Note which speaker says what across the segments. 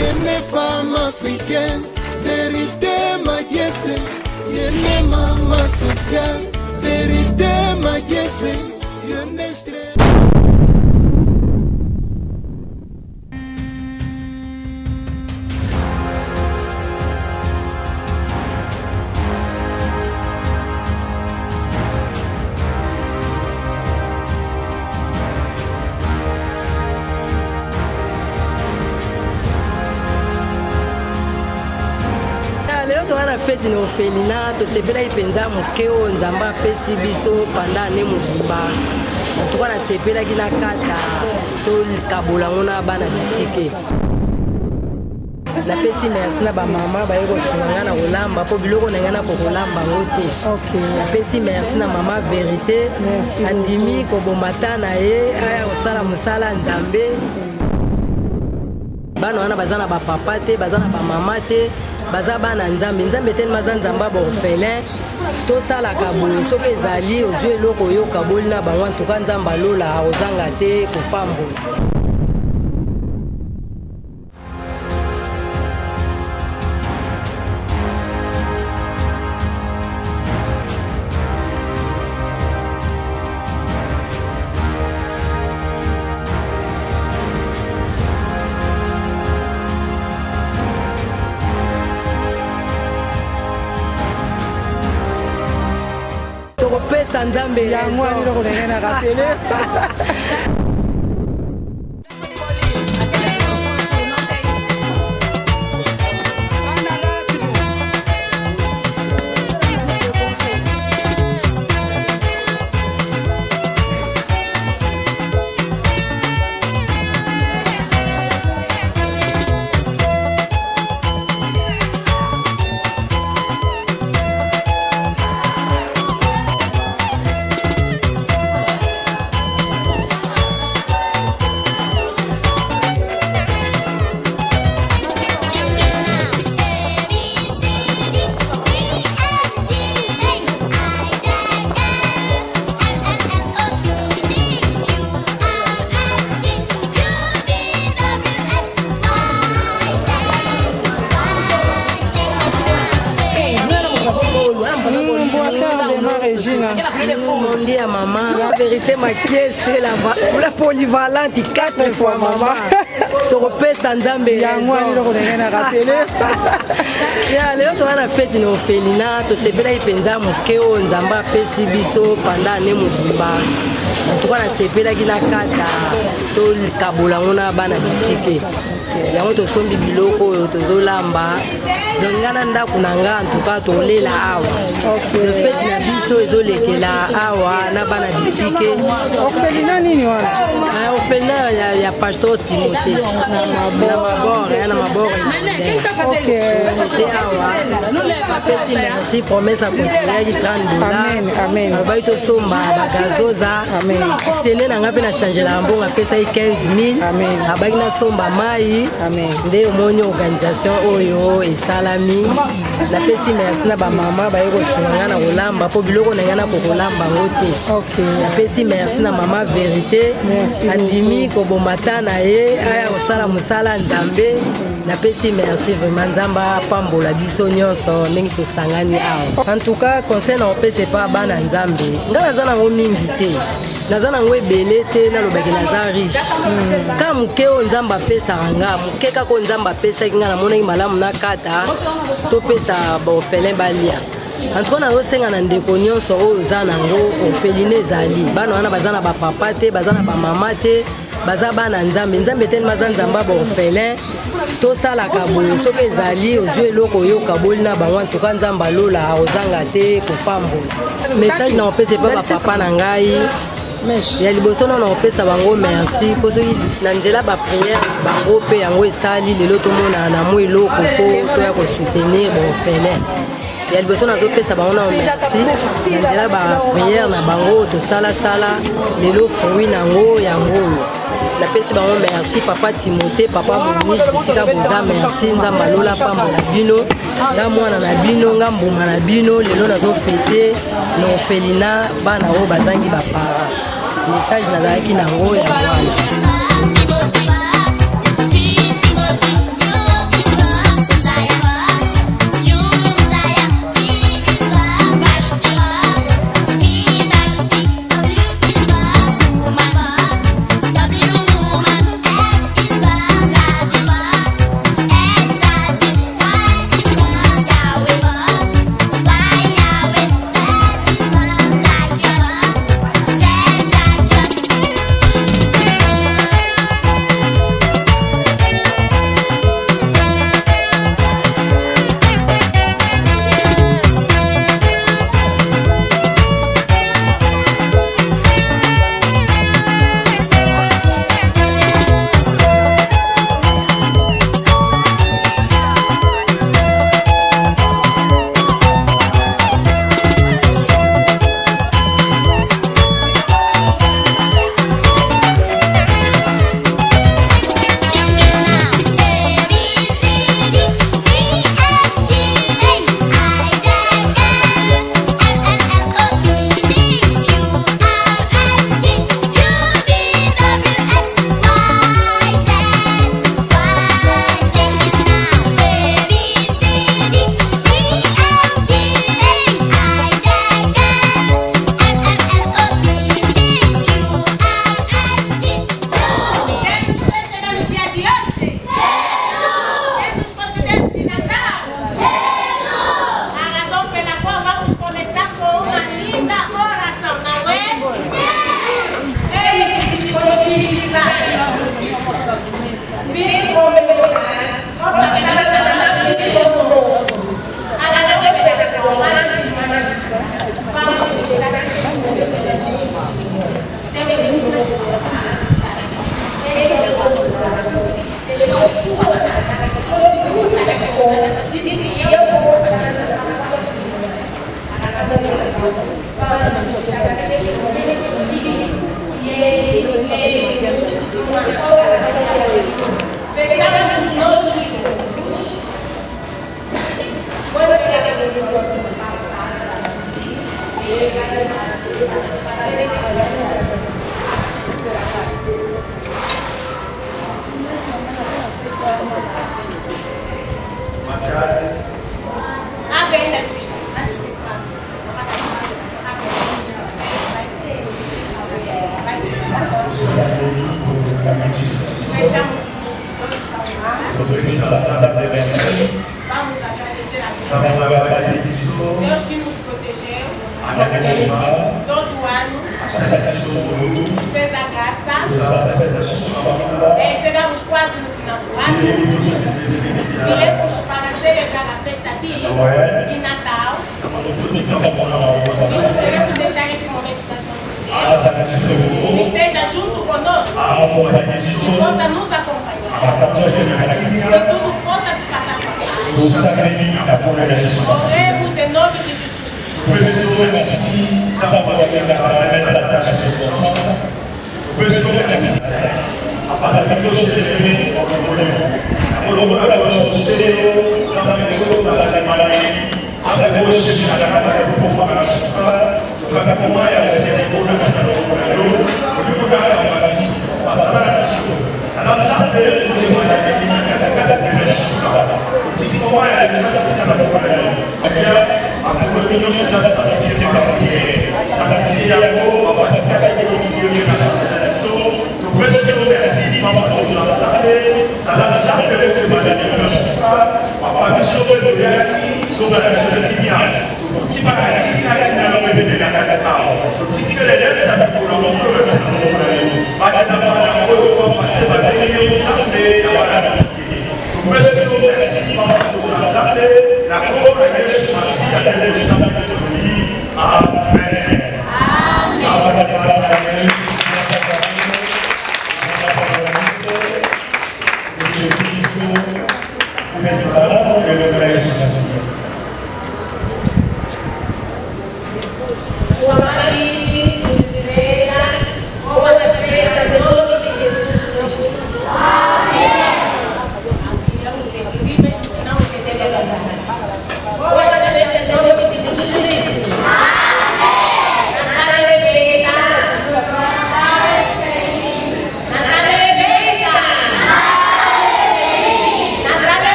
Speaker 1: Yene femme africaine, vérité ma dièse. Yene maman sociale, vérité ma dièse. Yene stress.
Speaker 2: Toana fête no Felina to sepela ipenza mukeo nzamba pesi biso pandane muzimba toana sepela kila kata to kabola ngona bana bitike na pesi merci na ba mama ba yeko tsunga na kolamba po biloko na ngana ko kolamba ngote.
Speaker 3: Okay.
Speaker 2: Na pesi merci na mama vérité andimi ko bomata na ye aya osala musala nzambe bana wana bazana ba papa te bazana ba mama te baza bana nzambe nzambe te maza nzamba ba orphelin to sala kaboye soki ezali ozwi eloko oyoka boli na bango antuka nzamba lola ozanga te kopambola. Pesa nzambe
Speaker 3: yango alilo kolengena rapele.
Speaker 2: Mon Dieu, maman, la vérité, ma caisse, c'est la polyvalente, 4 fois maman. Tu repètes en Zambie. Il y a un mois, il y a un rappelé. Il y a les autres, on a fait une Felina, tu sais bien, il pensa mon kéo, Nzamba, Pessi, Bisso, pendant l'année, mon bimba. En tout cas, on a fait la guinacata, tout le kaboula, on a ban à bitike. Il y a un autre son de biloko, Tozolamba. Donc, on a en tout cas, tu l'es là. Le fait que la biso ezolekela awa na bana bitike
Speaker 3: orphelinat nini wana
Speaker 2: orphelinat ya pasteur Timothée na mabore te awa apesi merci promesse akoyaki $30 abai tosomba bagazoza sene nanga mpe na changela mbongo apesaki 15 000 abaki nasomba mai nde omoni organisation oyo esalami napesi merci na bamama baye kotunanga na kolamba po biloko na ngana kokolamba ngote. Napesi merci na mama vérité andimi kobomata na ye aya osala musala nzambe. Napesi merci vraiment nzamba pambola biso nyonso ndenge tosangani awa. En tout cas conseil na opese pa bana nzambe nga naza nango mingi te naza nango ebele te nalobaki naza riche ka moke oyo nzambe apesaka nga moke kaka oyo nzambe apesaki nga namonaki malamu nakata topesa baorphelin balia. En tout cas, nazosenga na ndeko nyonso oyo za nango orpheline ezali bana wana baza na bapapa te baza na bamama te baza bana nzambe nzambe te maza nzamba baorphelin tosalaka boye soki ezali ozwi eloko oyoka boli na bango antuka nzambe alola ozanga te kopambola. Message na opesa epa bapapa na ngai ya liboso na opesa bango merci po soki na nzela bapriere bango mpe yango esali lelo tomona na mo eloko po toya kosoutenir baorphelin. Ya liboso nazopesa bango na merci na nzela bapriere na bango tosalasala lelo fruit nango yango napesi bango merci papa Timothée papa Monique bisika boza merci nzambe alola pamba na bino nga mwana na bino nga mbuma na bino lelo nazofete na orphelinat bana oyo bazangi bapara message nazalaki nango ya wana.
Speaker 4: Deus que nos protegeu todo ano, nos fez a graça. Chegamos quase no final do ano. Viemos para celebrar a festa de Natal. Queremos deixar este momento das mãos de Deus. Que esteja junto conosco. Que possa nos acompanhar. Que tudo possa se passar com paz. Oremos em nome de Jesus Cristo.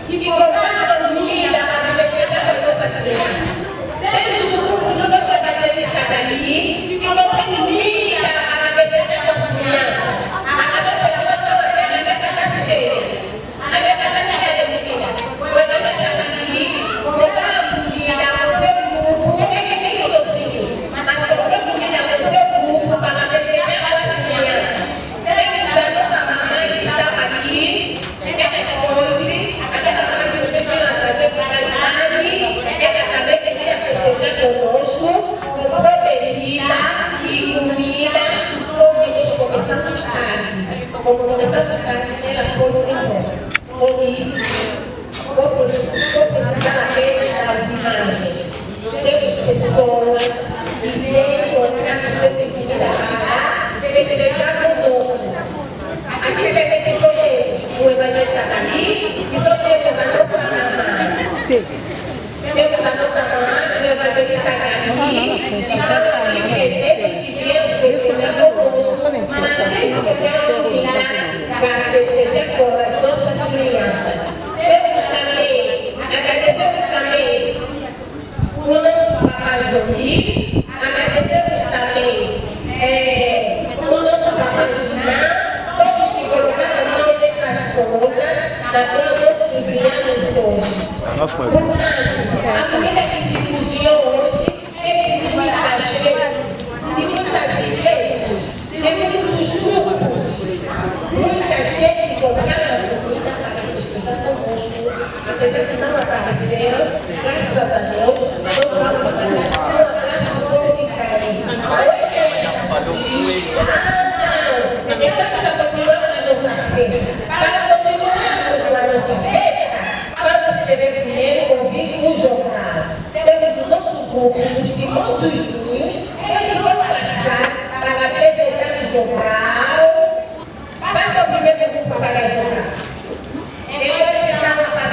Speaker 5: E que
Speaker 4: como começamos a primeira coisa em com isso, vou precisar apenas das imagens. Temos pessoas que vêm com essas determinadas festejar conosco. Aqui vai ter que escolher o evangelista ali e só tem o evangelisador para amar. Tem o evangelisador para amar, o evangelista ali, estão aqui querendo que viemos festejar conosco. Mas a gente quer combinar para festejar com as nossas crianças. Temos também, agradecemos também o nosso papai Jomi, agradecemos também o nosso papai Giná, todos que colocaram a mão dentro das colunas, da qual nós vivíamos hoje. Portanto, a comida que se cozinhou hoje teve muita gente, de muitas igrejas, de muitos grupos, muita gente colocando a comida para que as pessoas conosco, apesar de não apareceram, graças a Deus, nós vamos trabalhar um abraço do povo de carinho. Estamos a continuar a nossa festa. Para continuarmos a nossa festa, vamos ter primeiro ouvir o jornal. Temos o nosso grupo de Timão dos Junhos, eles vão passar para apresentar o jornal. Passa o primeiro grupo para o jornal. Eles estão a passar.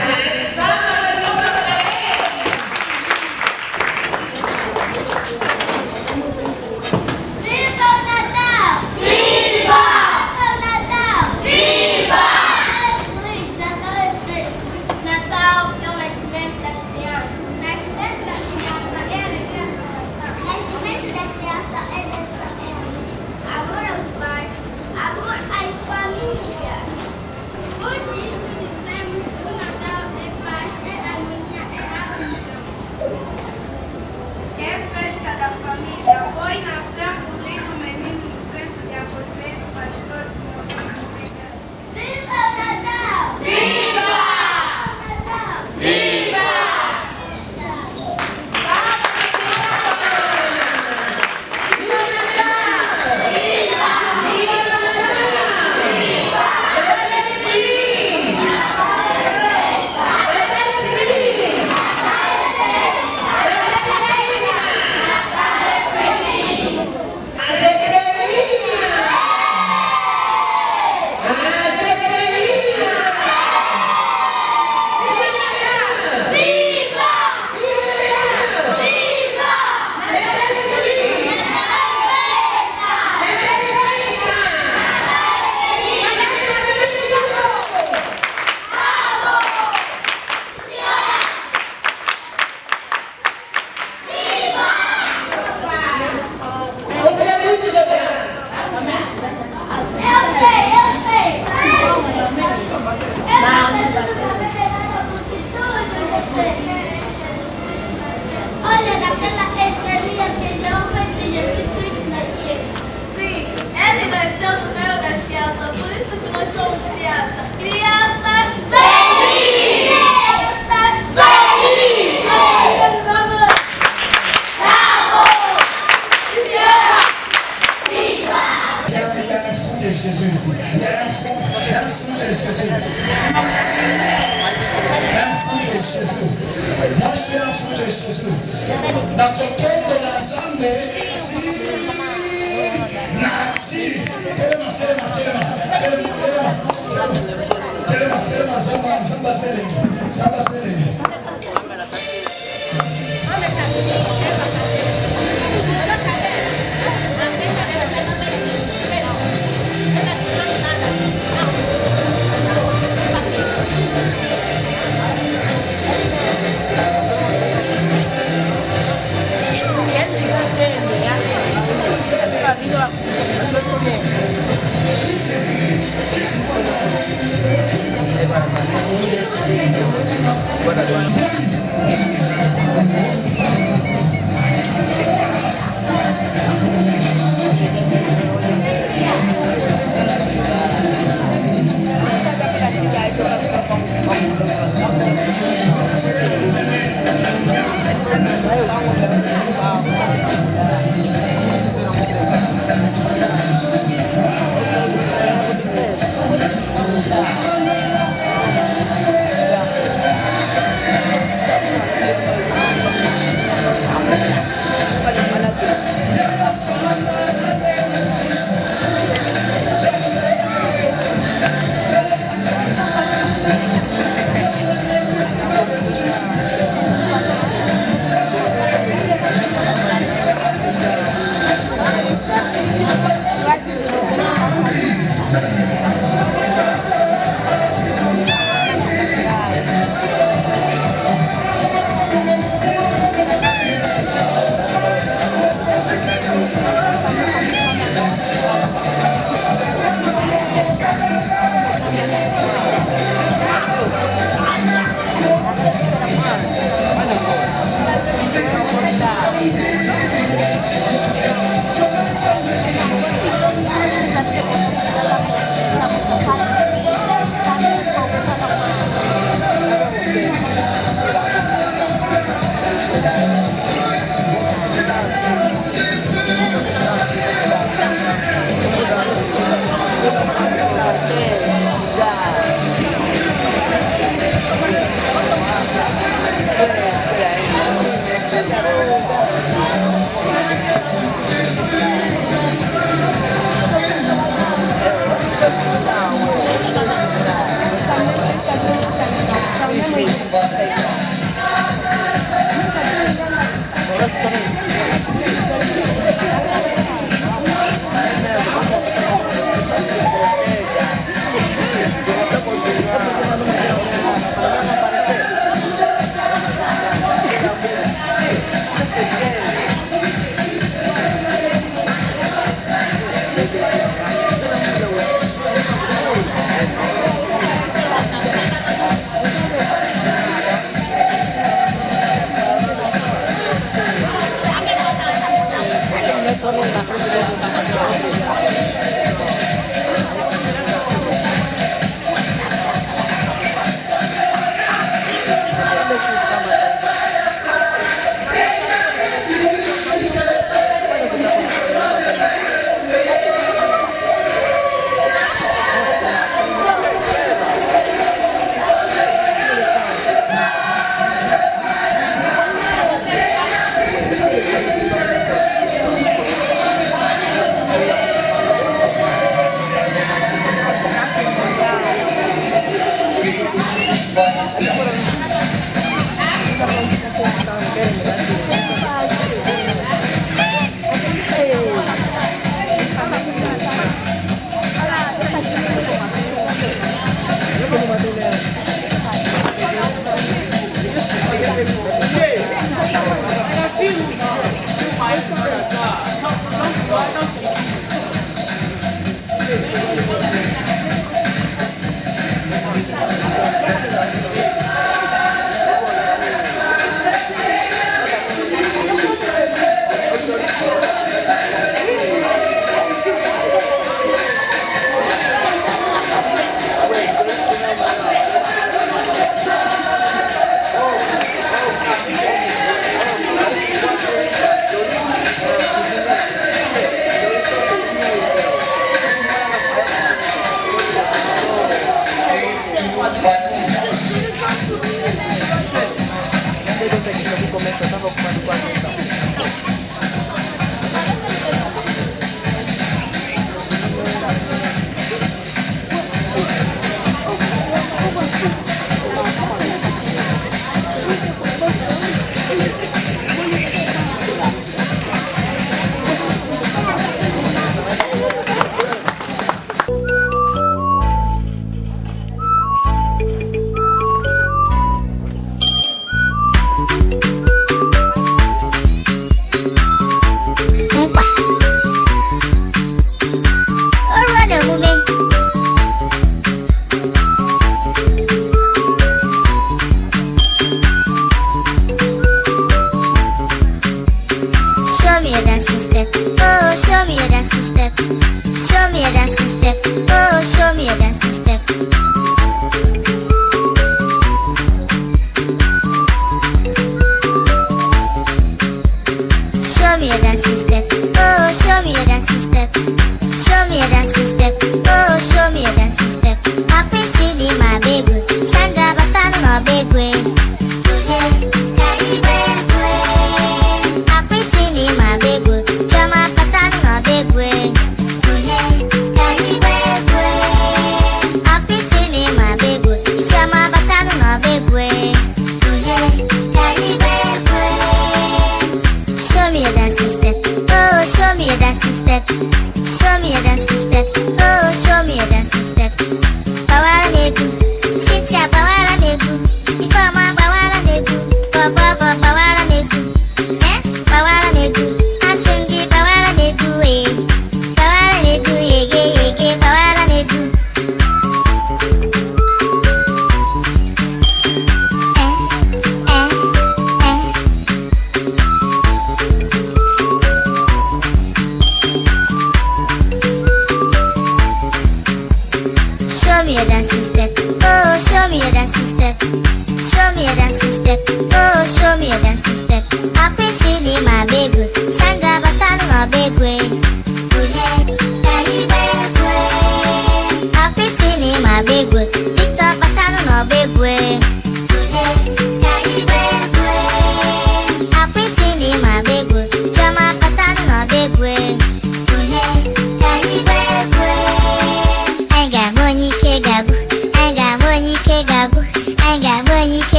Speaker 5: Gago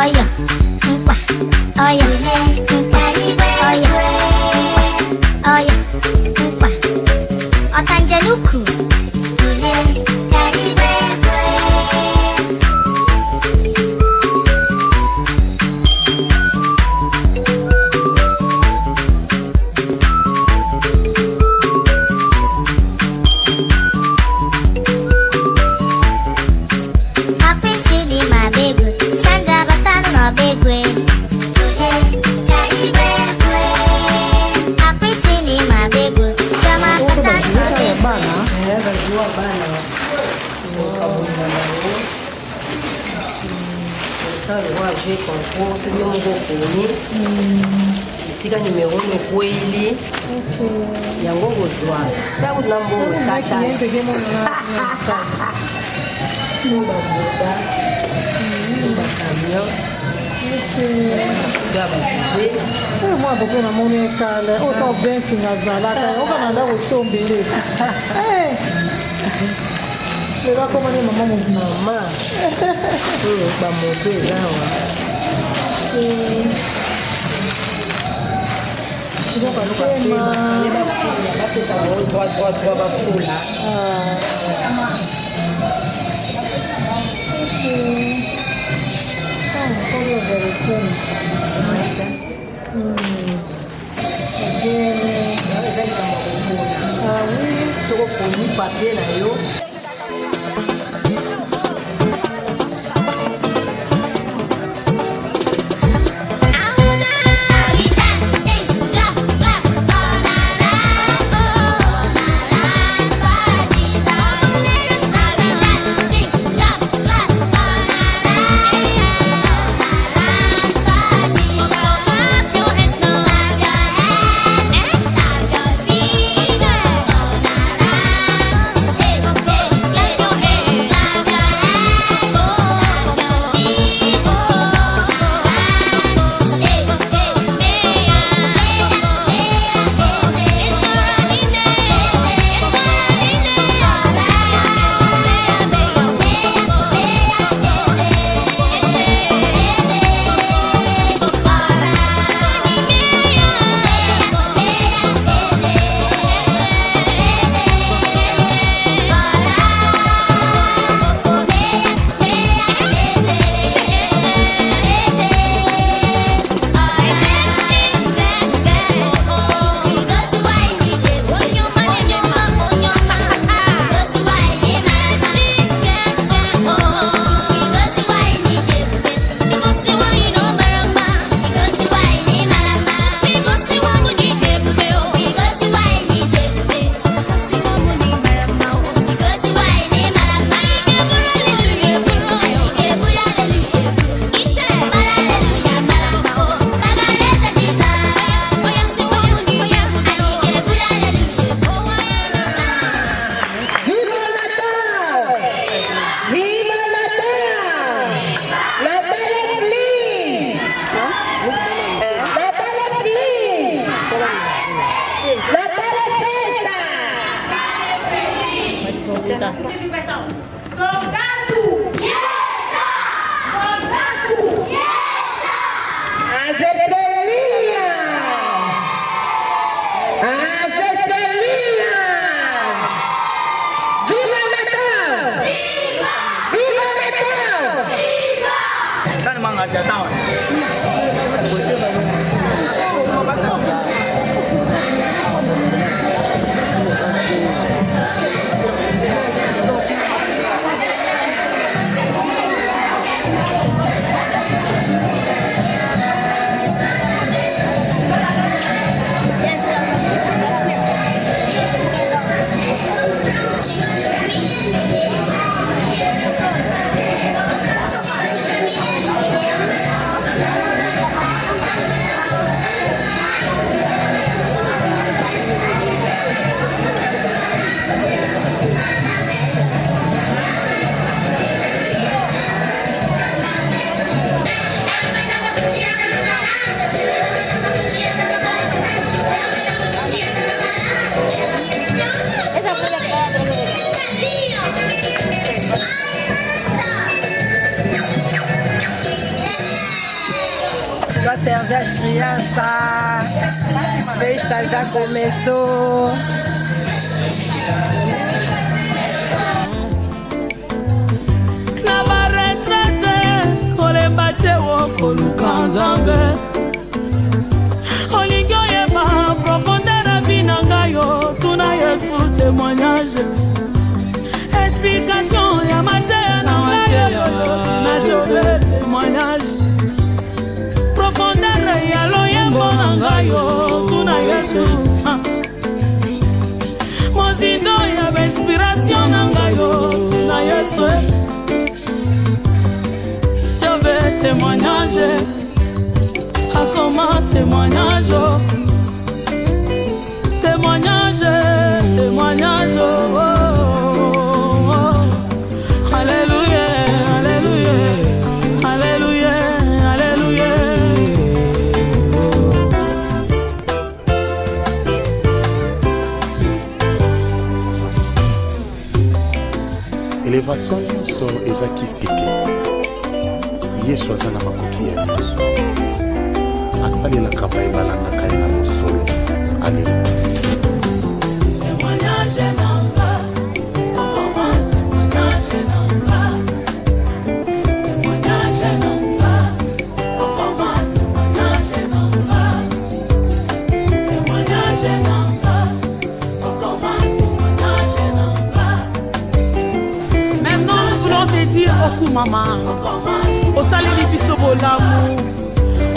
Speaker 5: Oya, mpa, oya, mpa, oya, oya, mpa, otanjeluku.
Speaker 2: J'ai concours, c'est bien mon concours. Si quand numéro me poili, yango gozwa. Ça vous n'a pas tata.
Speaker 3: Moi, beaucoup na moni kale, autant bien si nazalaka, on va nanda kosombele. Le va comment les maman mon maman.
Speaker 2: Ba moto ezawa.
Speaker 3: Donc
Speaker 2: Só serve as crianças. A festa já começou.
Speaker 6: Na barretrete, kole bateo koluka nzambe. Olingo yeba profondeur vida ngayo, tuna Yesu témoignage. Explication ya mateya na ngayo, na jobe témoignage. Profondeur ya loyembo na ngayo, tuna Yesu. Mozindo ya inspiration na ngayo, tuna Yesu. Jobe témoignage. Comment témoignage, témoignage, témoignage, oh, oh, oh. Alléluia, alléluia, alléluia, alléluia.
Speaker 7: Élévation nyonso ezakisike. Yesu aza na makoki ya nyonso. Asalelaka bayebalandaka ye na mosolo. Alleluia.
Speaker 6: Témoignage nanga, okoma témoignage nanga. Témoignage nanga, okoma témoignage nanga. Témoignage nanga, okoma témoignage nanga. Maintenant nous voulons te dire oku mama, osaleli biso bolamu.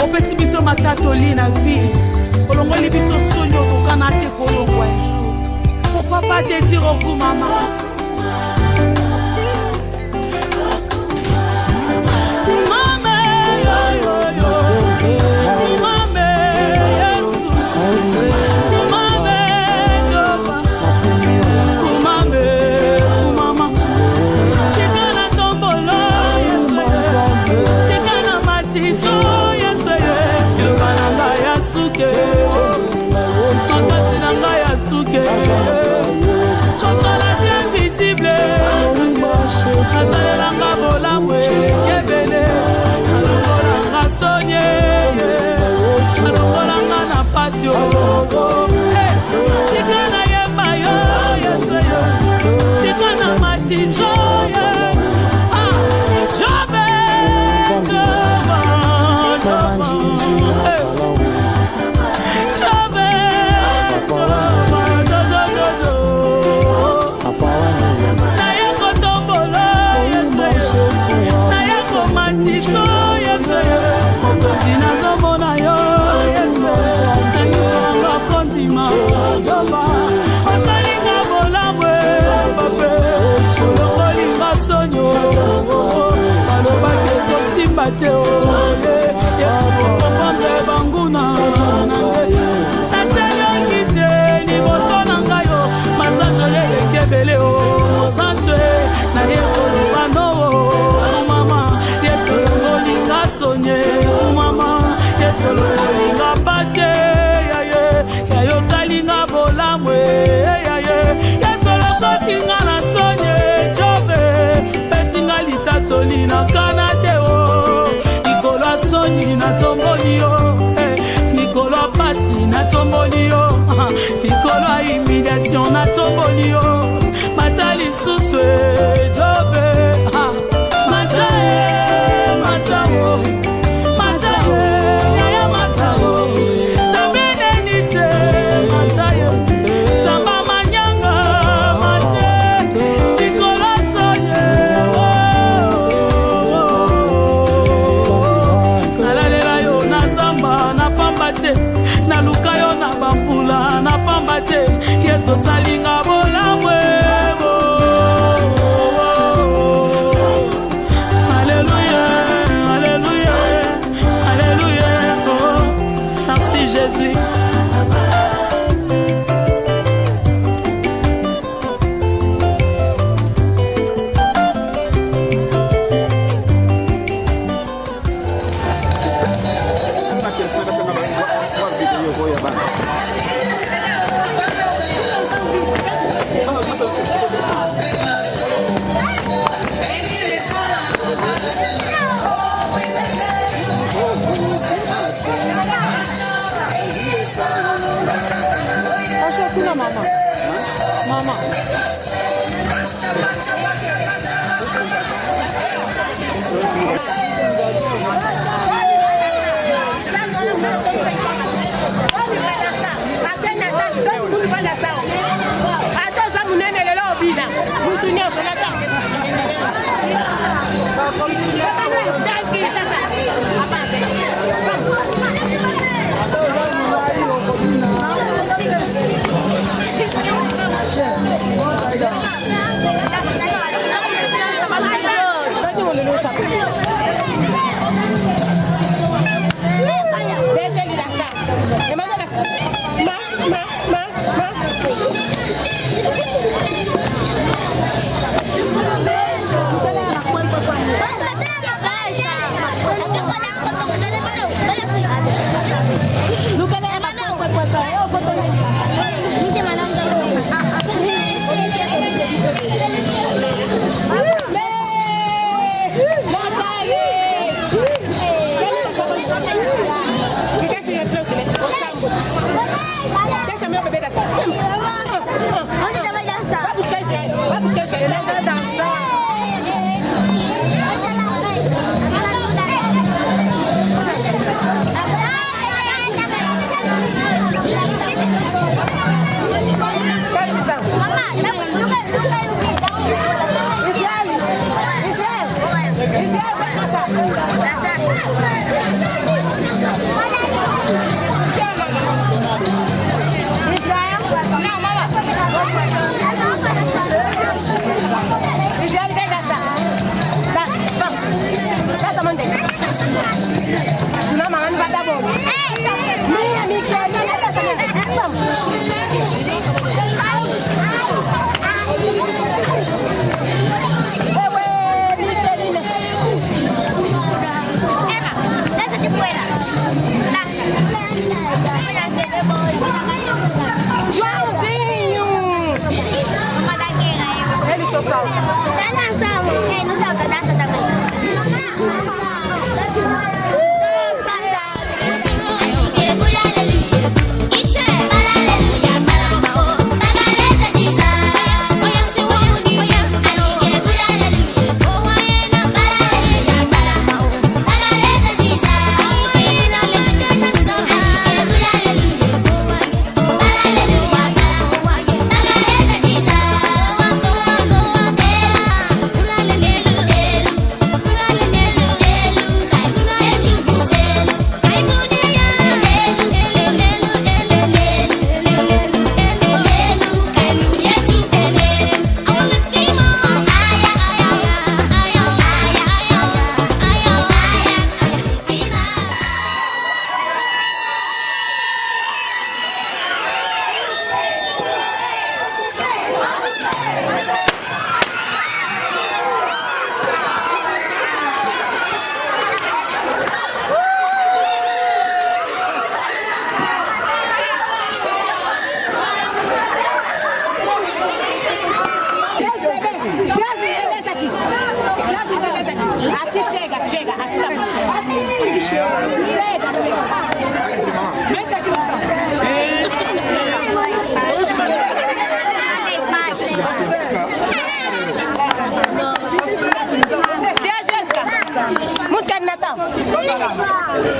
Speaker 6: Opesi biso matatoli na vie. Olongoli biso soni otokana te kolongwa ejo. Pourquoi pas te dire oku mama? Mame, yo, yo, yo. Mame, Yesu. Mame, Jehova. Mame, mama. Tikana tombolo, Yesu. Tikana matiso. Santasi nanga ya suke Chosala si invisible Asalelanga bolamwe Yebele Alongolanga sonye Alongolanga na pasio Tikana yeba yo Yesu yo Tikana matiso Jobe Mateo, Yesu comprendre banguna Natalangite ni bosona ngayo Mazato lele kebele o Santo na yekolo bano mama Yesu lolinga sonye mama Yesu lolinga pase ya yo salinga bolamwe Yesu lokotinga na sonye jobe Pesinga litatoli na kanate o Soni na tomboli yo, Nicolas Passi na tomboli yo, Nicolas humiliation na tomboli yo, Matali suswe jobe, Matae, Matao, Matao, Yaya Matao, Sabine Nise, Matayo, Samba Manyanga, Mate, Nicolas Sonye, na luka yo na bambula na pamba te Yesu salinga bolamwe
Speaker 3: kuna mama. Mama.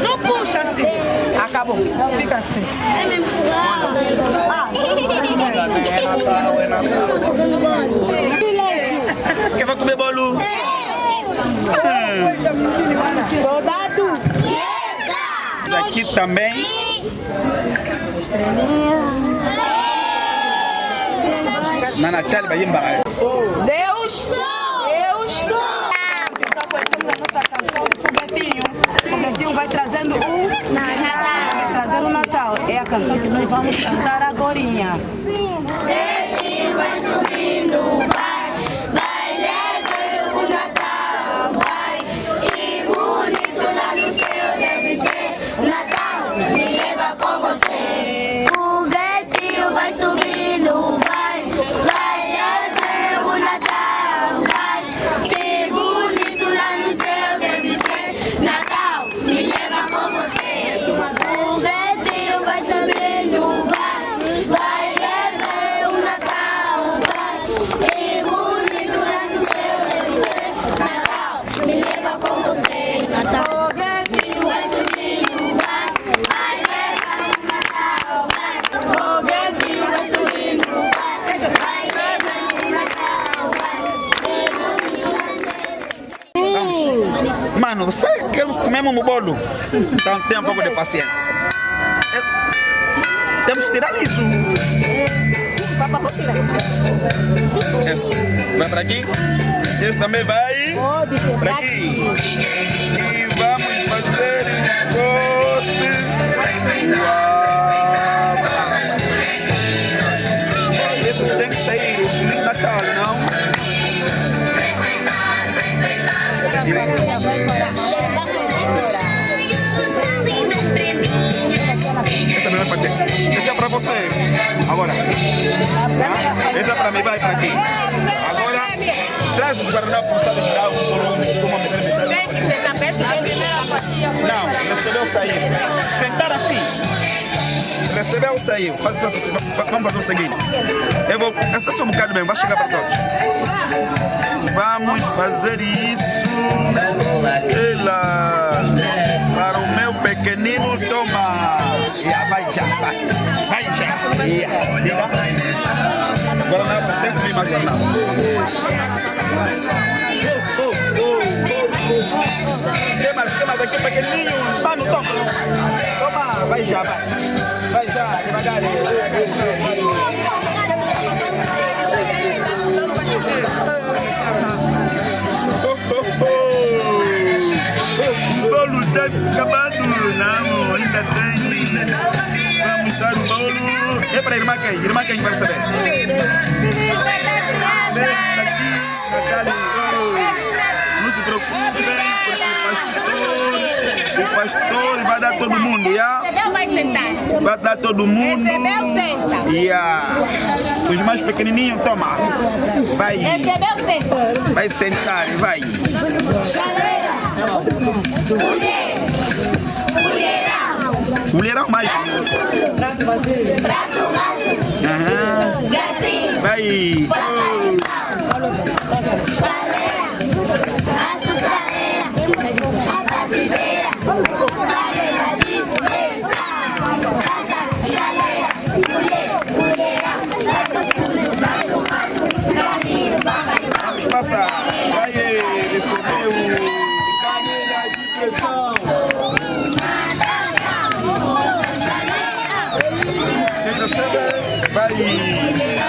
Speaker 6: Não puxa assim. Acabou. Fica assim.
Speaker 8: Quer vai comer bolo?
Speaker 6: Soldado.
Speaker 8: Isso aqui também. Na Natália vai embora.
Speaker 6: Deus. Então conhecemos a nossa canção do Foguetinho. O Foguetinho vai trazendo o Natal. Vai trazer o Natal. É a canção que nós vamos cantar agorinha.
Speaker 5: Foguetinho vai subindo, vai descer o Natal, vai. Que bonito lá no céu deve ser o Natal, me leva com você. Foguetinho vai subindo, vai descer o Natal, vai. Que bonito lá no céu deve ser Natal, me leva com você. Foguetinho vai subindo, vai descer
Speaker 8: mesmo no bolo. Então tenha um pouco de paciência. Temos que tirar isso. Esse vai para aqui. Esse também vai para aqui. E vamos fazer cortes. Esse tem que sair. O Feliz Natal, não? Essa também vai para aqui. Essa é para você. Agora. Essa para mim vai para aqui. Agora, traz os guardanapos, sabe, tirar uma metade. Não, recebeu sair. Sentar assim. Recebeu sair. Vamos fazer o seguinte. Eu vou. Essa só um bocado mesmo, vai chegar para todos. Vamos fazer isso. Ela. Para o meu pequenino, toma. Vai já. Diga. Guardanapo, tem que vir mais guardanapo. Tem mais aqui, pequenininho. Mano, toma. Toma, vai já. Vai já, devagar. O bolo está acabado. Não, ainda tem. Vamos dar o bolo. É para a irmã quem vai receber. Não se preocupe, porque o pastor vai dar todo mundo, já?
Speaker 5: Vai sentar.
Speaker 8: Vai dar todo mundo.
Speaker 5: Recebeu, senta.
Speaker 8: Os mais pequenininhos, toma. Vai.
Speaker 5: Recebeu, senta.
Speaker 8: Vai sentar, vai. Mulherão mais.
Speaker 5: Prato vazio.
Speaker 8: Aham. Vai. Vamos passar. Vai receber o panela de pressão. Quem recebe vai.